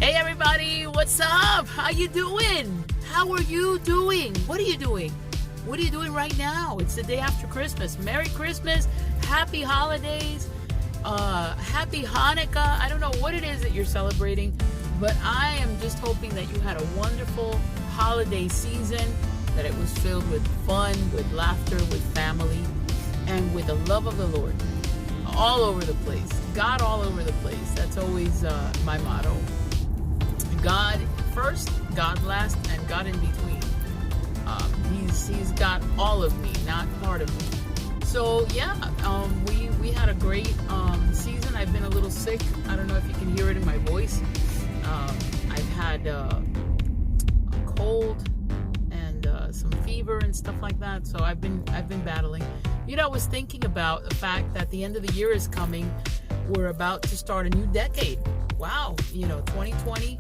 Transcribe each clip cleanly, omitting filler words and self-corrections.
Hey everybody, what's up? How you doing? How are you doing? What are you doing? What are you doing right now? It's the day after Christmas. Merry Christmas, happy holidays, happy Hanukkah. I don't know what it is that you're celebrating, but I am just hoping that you had a wonderful holiday season, that it was filled with fun, with laughter, with family, and with the love of the Lord all over the place. God all over the place. That's always my motto. God first, God last, and God in between. He's got all of me, not part of me. So yeah, we had a great season. I've been a little sick. I don't know if you can hear it in my voice. I've had a cold and some fever and stuff like that. So I've been battling. You know, I was thinking about the fact that the end of the year is coming. We're about to start a new decade. Wow, 2020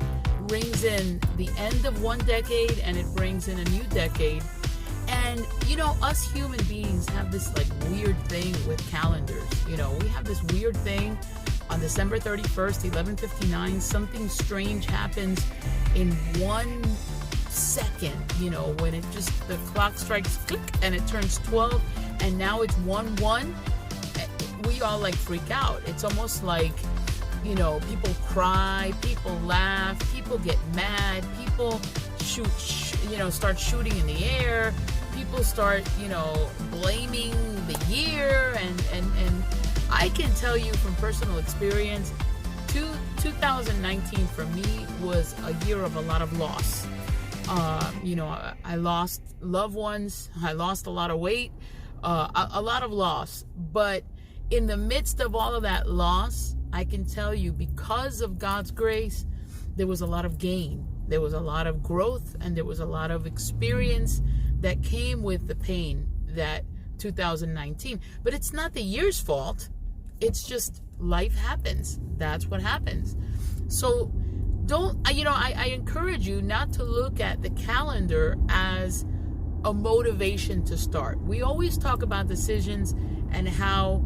brings in the end of one decade and it brings in a new decade. And us human beings have this like weird thing with calendars. We have this weird thing on December 31st, 11:59. Something strange happens in 1 second, when it just, the clock strikes click and it turns 12 and now it's 1-1. We all like freak out. It's almost like, people cry, people laugh, people get mad, people start shooting in the air, people start, blaming the year, and I can tell you from personal experience, 2019 for me was a year of a lot of loss. I lost loved ones, I lost a lot of weight, a lot of loss, but in the midst of all of that loss, I can tell you, because of God's grace, there was a lot of gain. There was a lot of growth, and there was a lot of experience that came with the pain that 2019. But it's not the year's fault. It's just life happens. That's what happens. So I encourage you not to look at the calendar as a motivation to start. We always talk about decisions and how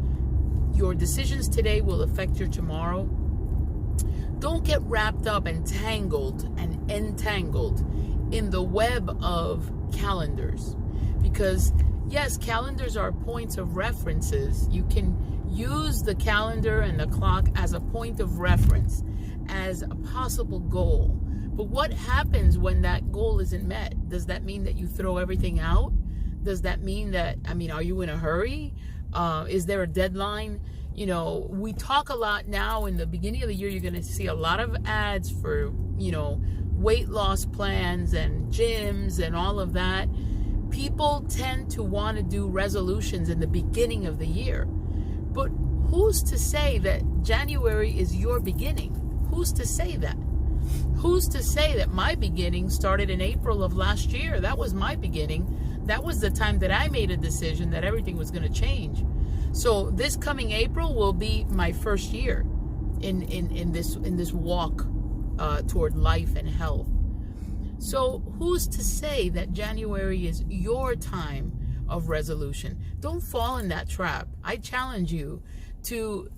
your decisions today will affect your tomorrow. Don't get wrapped up and tangled and entangled in the web of calendars. Because yes, calendars are points of references. You can use the calendar and the clock as a point of reference, as a possible goal. But what happens when that goal isn't met? Does that mean that you throw everything out? Does that mean that, are you in a hurry? Is there a deadline? We talk a lot now. In the beginning of the year, you're going to see a lot of ads for, weight loss plans and gyms and all of that. People tend to want to do resolutions in the beginning of the year. But who's to say that January is your beginning? Who's to say that? Who's to say that my beginning started in April of last year? That was my beginning. That was the time that I made a decision that everything was going to change. So this coming April will be my first year in this walk toward life and health. So who's to say that January is your time of resolution? Don't fall in that trap. I challenge you to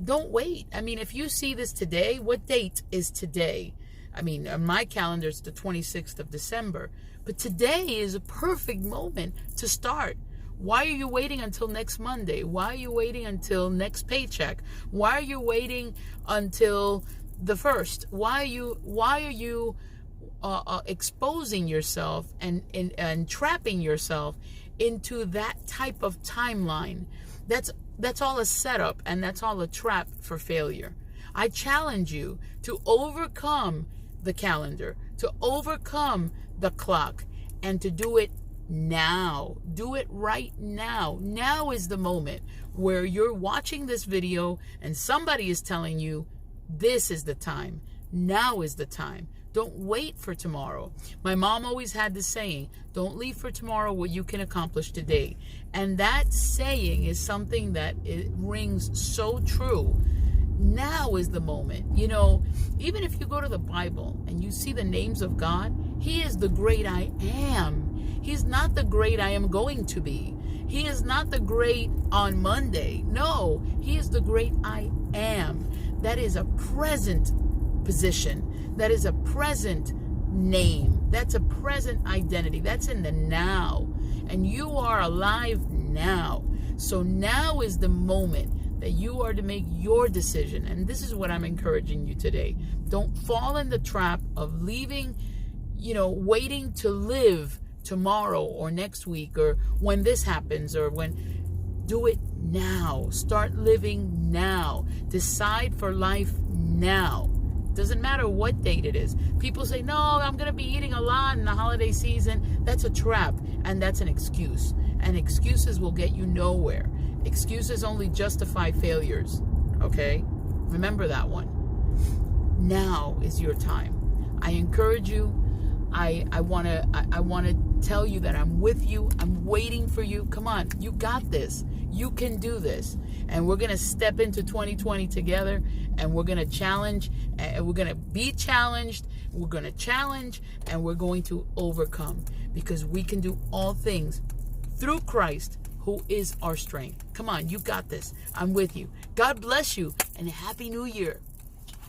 don't wait. If you see this today, what date is today? On my calendar, it's the 26th of December. But today is a perfect moment to start. Why are you waiting until next Monday? Why are you waiting until next paycheck? Why are you waiting until the 1st? Why are you exposing yourself and trapping yourself into that type of timeline? That's all a setup, and that's all a trap for failure. I challenge you to overcome the calendar, to overcome the clock, and to do it now. Do it right now. Now is the moment where you're watching this video and somebody is telling you this is the time. Now is the time. Don't wait for tomorrow. My mom always had this saying, don't leave for tomorrow what you can accomplish today. And that saying is something that it rings so true. Now is the moment. Even if you go to the Bible and you see the names of God, He is the great I am. He's not the great I am going to be. He is not the great on Monday. No, He is the great I am. That is a present position. That is a present name. That's a present identity. That's in the now. And you are alive now. So now is the moment that you are to make your decision. And this is what I'm encouraging you today. Don't fall in the trap of leaving, waiting to live tomorrow or next week or when this happens or when. Do it now. Start living now. Decide for life now. Doesn't matter what date it is. People say, no, I'm going to be eating a lot in the holiday season. That's a trap, and that's an excuse. And excuses will get you nowhere. Excuses only justify failures, okay? Remember that one. Now is your time. I encourage you. I want to tell you that I'm with you. I'm waiting for you. Come on, you got this. You can do this. And we're going to step into 2020 together, and we're going to challenge, and we're going to be challenged. We're going to challenge, and we're going to overcome, because we can do all things through Christ, who is our strength. Come on, you got this. I'm with you. God bless you, and Happy New Year.